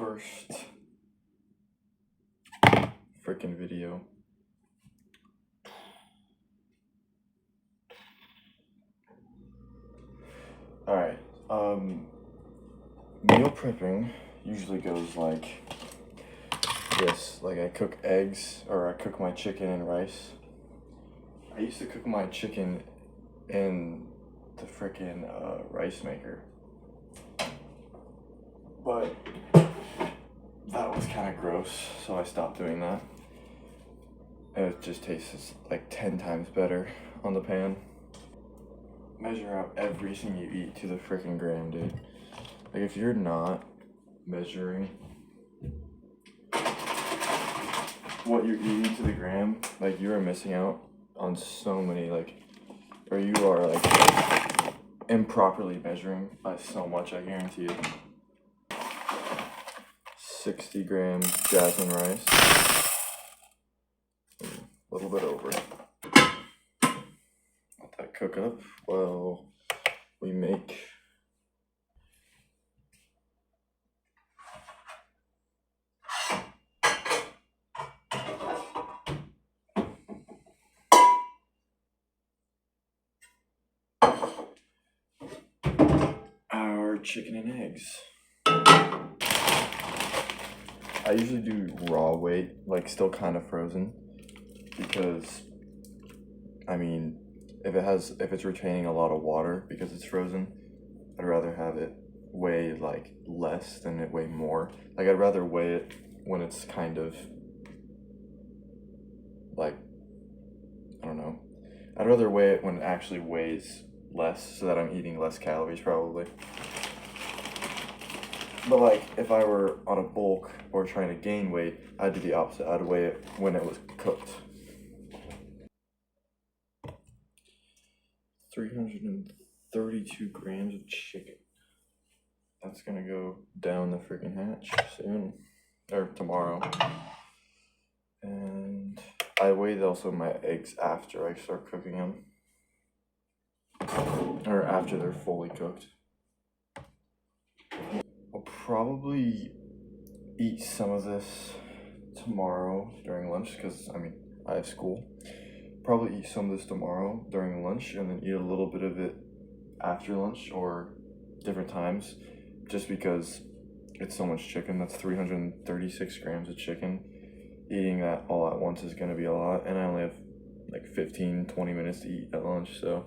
first freaking video. Alright, meal prepping usually goes like this. Like I cook eggs, or I cook my chicken and rice. I used to cook my chicken in the freaking rice maker, but that was kind of gross, so I stopped doing that. And it just tastes like 10 times better on the pan. Measure out everything you eat to the freaking gram, dude. Like if you're not measuring what you're eating to the gram, like you are missing out on so many, like, or you are like improperly measuring by so much, I guarantee you. 60 gram jasmine rice, a little bit over. Let that cook up while we make our chicken and eggs. I usually do raw weight, like still kind of frozen, because I mean, if it's retaining a lot of water because it's frozen, I'd rather have it weigh like less than it weigh more. Like I'd rather weigh it when it's kind of like, I don't know. I'd rather weigh it when it actually weighs less so that I'm eating less calories probably. But like if I were on a bulk or trying to gain weight, I'd do the opposite. I'd weigh it when it was cooked. 332 grams of chicken. That's gonna go down the freaking hatch soon, or tomorrow. And I weighed also my eggs after I start cooking them, or after they're fully cooked. I'll probably eat some of this tomorrow during lunch, because I mean I have school. Probably eat some of this tomorrow during lunch, and then eat a little bit of it after lunch or different times, just because it's so much chicken. That's 336 grams of chicken. Eating that all at once is going to be a lot, and I only have like 15-20 minutes to eat at lunch, so,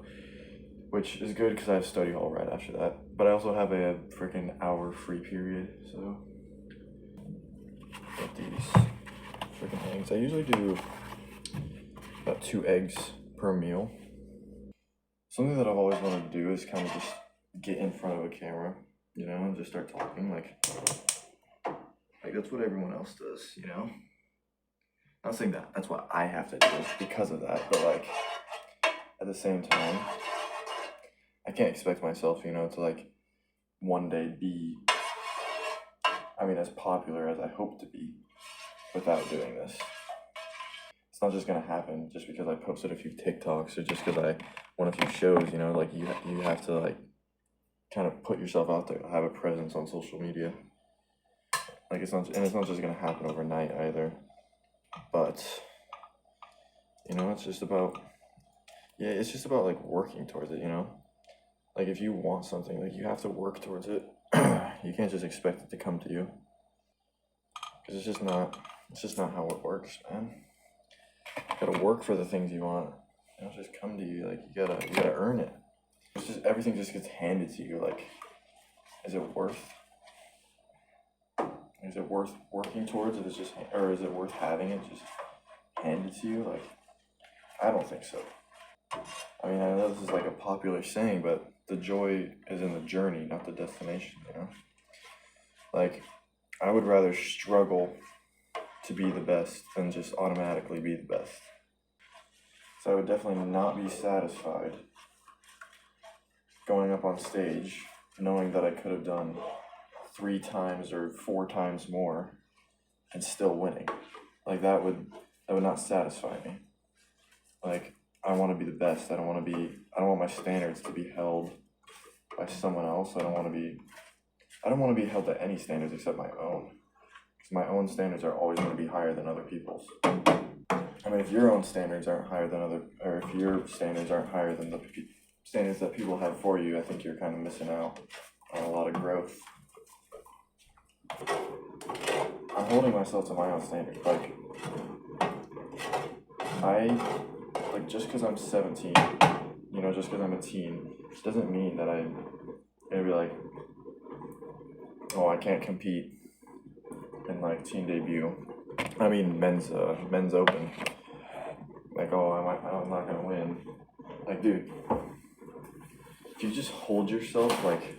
which is good because I have study hall right after that. But I also have a freaking hour free period, so get these freaking eggs. I usually do about 2 eggs per meal. Something that I've always wanted to do is kind of just get in front of a camera, you know, and just start talking. Like that's what everyone else does, you know. Not saying that that's what I have to do because of that, but like at the same time, I can't expect myself, you know, to like one day be, I mean, as popular as I hope to be without doing this. It's not just gonna happen just because I posted a few TikToks or just because I won a few shows, you know. Like you have to like kind of put yourself out there, have a presence on social media. Like it's not just gonna happen overnight either. But you know, it's just about like working towards it, you know. Like if you want something, like you have to work towards it. You can't just expect it to come to you, because it's just not how it works, man. You gotta work for the things you want. It don't just come to you. Like you gotta earn it. It's just everything just gets handed to you. Like, is it worth working towards if it's just, or is it worth having it just handed to you? Like, I don't think so. I mean, I know this is like a popular saying, but the joy is in the journey, not the destination, you know? Like, I would rather struggle to be the best than just automatically be the best. So I would definitely not be satisfied going up on stage knowing that I could have done 3 times or 4 times more and still winning. Like that would not satisfy me. Like, I want to be the best. I don't want my standards to be held by someone else. I don't want to be held to any standards except my own. my own standards are always going to be higher than other people's. I mean, if your own standards aren't higher than or if your standards aren't higher than the standards that people have for you, I think you're kind of missing out on a lot of growth. I'm holding myself to my own standards. Like, just because I'm 17, you know, just because I'm a teen, doesn't mean that I'm gonna be like, oh, I can't compete in like teen debut. I mean, men's open. Like, oh, I'm not gonna win. Like, dude, if you just hold yourself like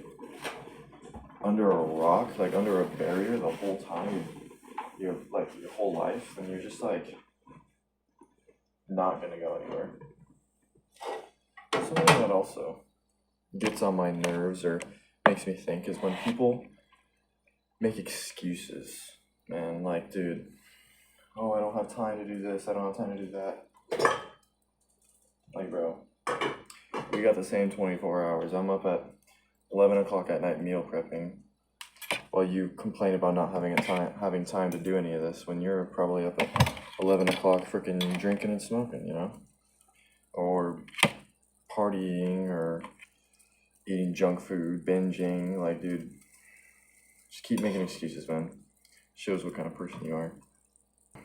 under a rock, like under a barrier the whole time, you're like your whole life, then you're just like not gonna go anywhere. Something that also gets on my nerves or makes me think is when people make excuses, man. Like, dude, oh, I don't have time to do this, I don't have time to do that. Like, bro, we got the same 24 hours. I'm up at 11 o'clock at night meal prepping while you complain about not having time to do any of this when you're probably up at 11 o'clock freaking drinking and smoking, you know? Or partying or eating junk food, binging. Like, dude, just keep making excuses, man. Shows what kind of person you are.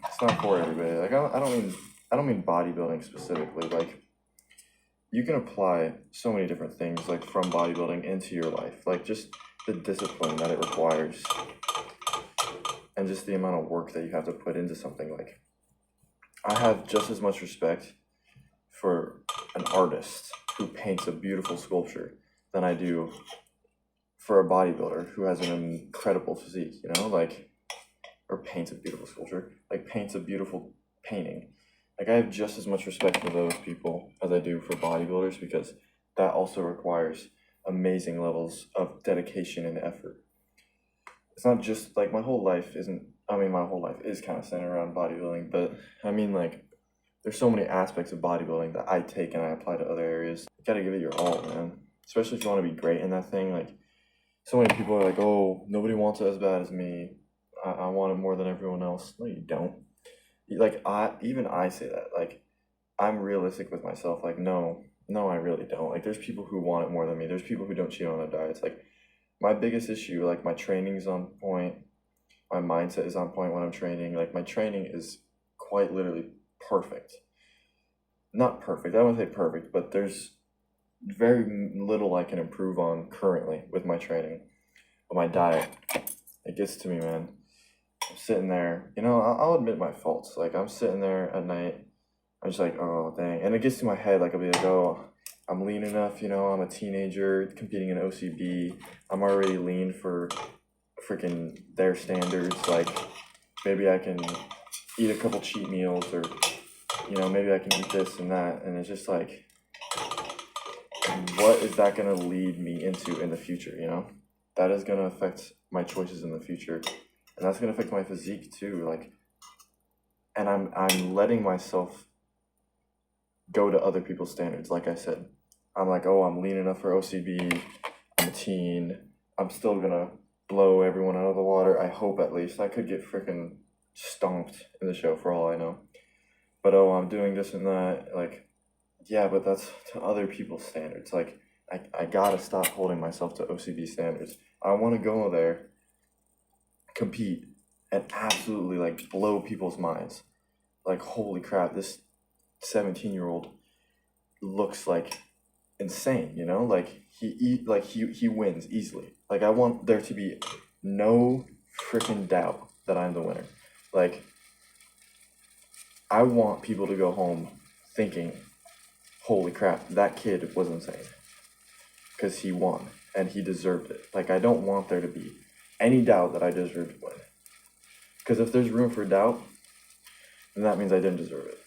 It's not for everybody. Like, I don't mean bodybuilding specifically. Like, you can apply so many different things, like, from bodybuilding into your life. Like, just the discipline that it requires. And just the amount of work that you have to put into something. Like, I have just as much respect for an artist who paints a beautiful sculpture than I do for a bodybuilder who has an incredible physique, you know, like, or paints a beautiful sculpture, like paints a beautiful painting. Like, I have just as much respect for those people as I do for bodybuilders because that also requires amazing levels of dedication and effort. It's not just like my whole life is kind of centered around bodybuilding, but I mean, like, there's so many aspects of bodybuilding that I take and I apply to other areas. You gotta give it your all, man. Especially if you want to be great in that thing. Like, so many people are like, oh, nobody wants it as bad as me. I want it more than everyone else. No, you don't. Like, I say that. Like, I'm realistic with myself. Like, no, I really don't. Like, there's people who want it more than me. There's people who don't cheat on their diets. Like, my biggest issue, like, my training's on point. My mindset is on point when I'm training. Like, my training is quite literally perfect. Not perfect. I don't want to say perfect, but there's very little I can improve on currently with my training. But my diet, it gets to me, man. I'm sitting there, you know, I'll admit my faults. Like, I'm sitting there at night, I'm just like, oh, dang. And it gets to my head, like, I'll be like, oh, I'm lean enough, you know, I'm a teenager competing in OCB. I'm already lean for freaking their standards. Like, maybe I can eat a couple cheat meals or, you know, maybe I can eat this and that. And it's just like, what is that going to lead me into in the future, you know? That is going to affect my choices in the future. And that's going to affect my physique too. Like, and I'm letting myself go to other people's standards. Like I said, I'm like, oh, I'm lean enough for OCB. I'm a teen. I'm still going to blow everyone out of the water. I hope, at least. I could get freaking stomped in the show for all I know. But, oh, I'm doing this and that. Like, yeah, but that's to other people's standards. Like, I gotta stop holding myself to OCB standards. I want to go there, compete, and absolutely, like, blow people's minds. Like, holy crap, this 17-year-old looks like insane, you know? Like, he wins easily. Like, I want there to be no freaking doubt that I'm the winner. Like, I want people to go home thinking, holy crap, that kid was insane. Because he won, and he deserved it. Like, I don't want there to be any doubt that I deserve to win. Because if there's room for doubt, then that means I didn't deserve it.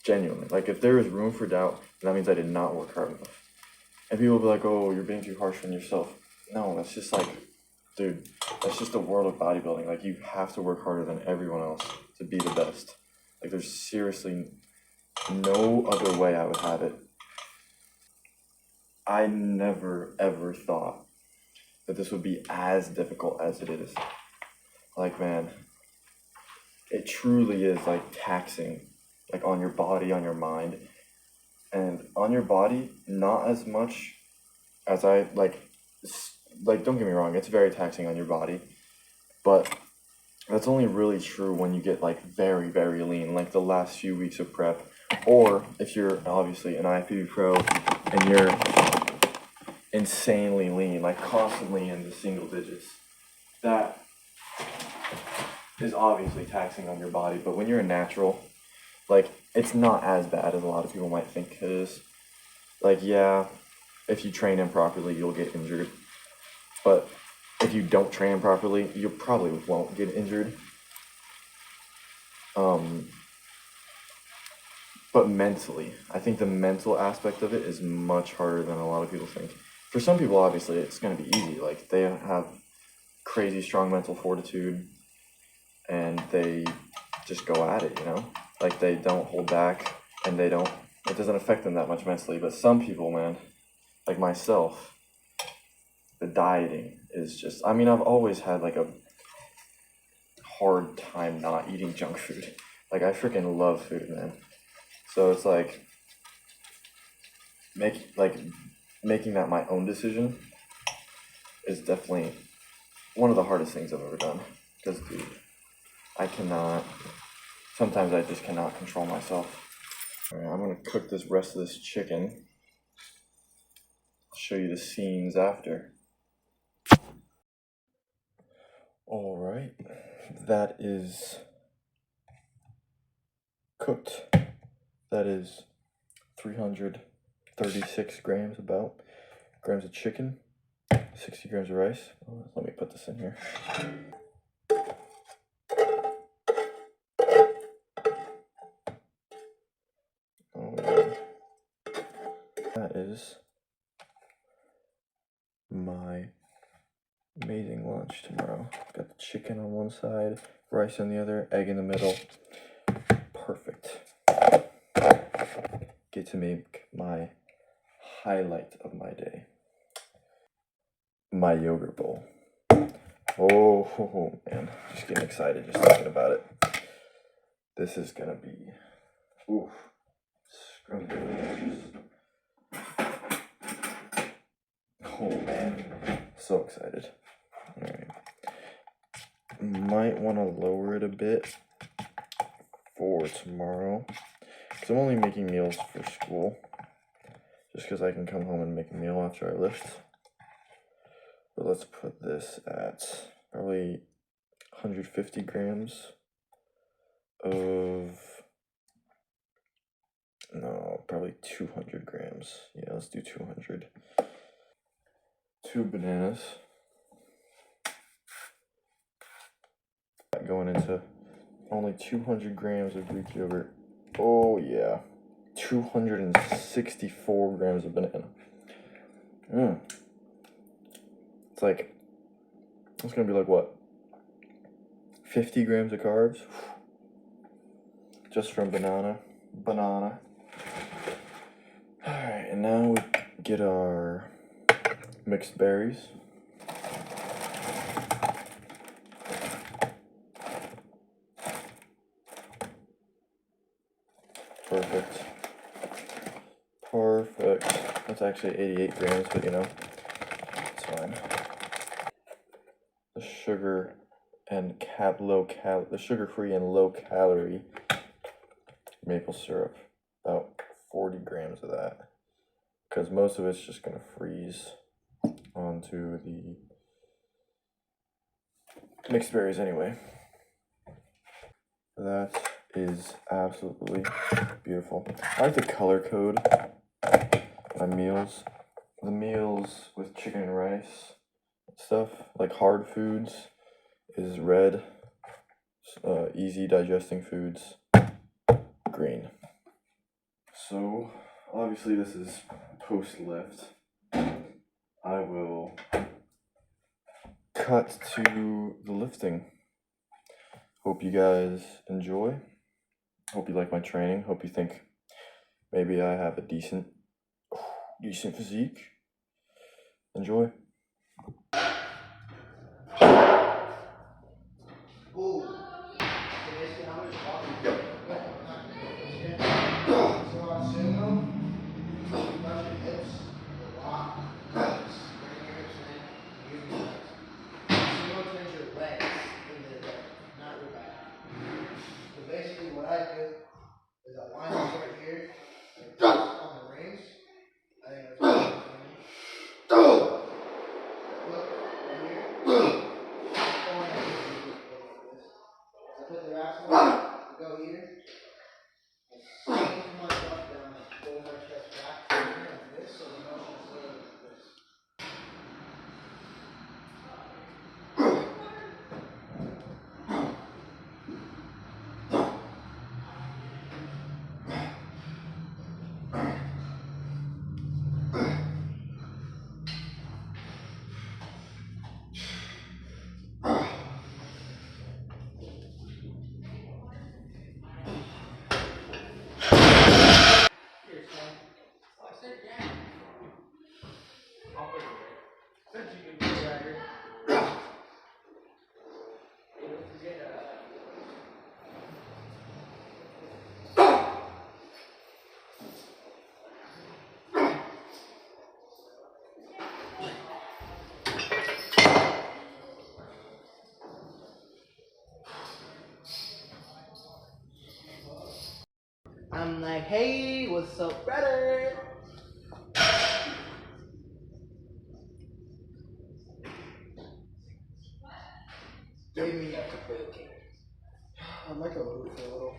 Genuinely. Like, if there is room for doubt, then that means I did not work hard enough. And people will be like, oh, you're being too harsh on yourself. No, that's just like, dude, that's just the world of bodybuilding. Like, you have to work harder than everyone else to be the best. Like, there's seriously no other way I would have it. I never, ever thought that this would be as difficult as it is. Like, man, it truly is like taxing, like on your body, on your mind, and on your body, not as much as I like, don't get me wrong, it's very taxing on your body, but that's only really true when you get like very, very lean, like the last few weeks of prep, or if you're obviously an IFBB pro and you're insanely lean, like constantly in the single digits. That is obviously taxing on your body, but when you're a natural, like, it's not as bad as a lot of people might think it is. Like, yeah, if you train improperly, you'll get injured, but if you don't train properly, you probably won't get injured. But mentally, I think the mental aspect of it is much harder than a lot of people think. For some people, obviously, it's going to be easy. Like, they have crazy strong mental fortitude, and they just go at it, you know? Like, they don't hold back, and it doesn't affect them that much mentally. But some people, man, like myself, the dieting is just, I mean, I've always had like a hard time not eating junk food. Like, I freaking love food, man. So it's like, making that my own decision is definitely one of the hardest things I've ever done. Because, dude, sometimes I just cannot control myself. Alright, I'm gonna cook this rest of this chicken. I'll show you the scenes after. Alright, that is cooked. That is 336 grams grams of chicken, 60 grams of rice. Let me put this in here. That is my amazing lunch tomorrow. Got the chicken on one side, rice on the other, egg in the middle. Perfect. Get to make my highlight of my day. My yogurt bowl. Oh man, just getting excited just thinking about it. This is gonna be, oof, it's gonna be delicious. Oh man, so excited. Alright. Might want to lower it a bit for tomorrow, because I'm only making meals for school, just because I can come home and make a meal after I lift. But let's put this at probably 150 grams of, no, probably 200 grams. Yeah, let's do 200. 2 bananas. Going into only 200 grams of Greek yogurt. Oh yeah, 264 grams of banana. It's gonna be like what? 50 grams of carbs? Just from banana. Alright, and now we get our mixed berries. Perfect. That's actually 88 grams, but you know, it's fine. The sugar and the sugar-free and low-calorie maple syrup. About 40 grams of that, because most of it's just gonna freeze onto the mixed berries anyway. That is absolutely beautiful. I like to color code my meals. The meals with chicken and rice stuff, like hard foods, is red. Easy digesting foods, green. So obviously this is post lift. I will cut to the lifting. Hope you guys enjoy. Hope you like my training. Hope you think maybe I have a decent physique. Enjoy. put the wraps on, go here. Squeeze myself down, pull my chest back like this, so the motion is literally like this. Here, son. I said, yeah. I'll put it away. Since you can do it right here. Hey, don't forget, I'm like, hey, what's up, brother? Maybe you have to play a game. I might go for a little.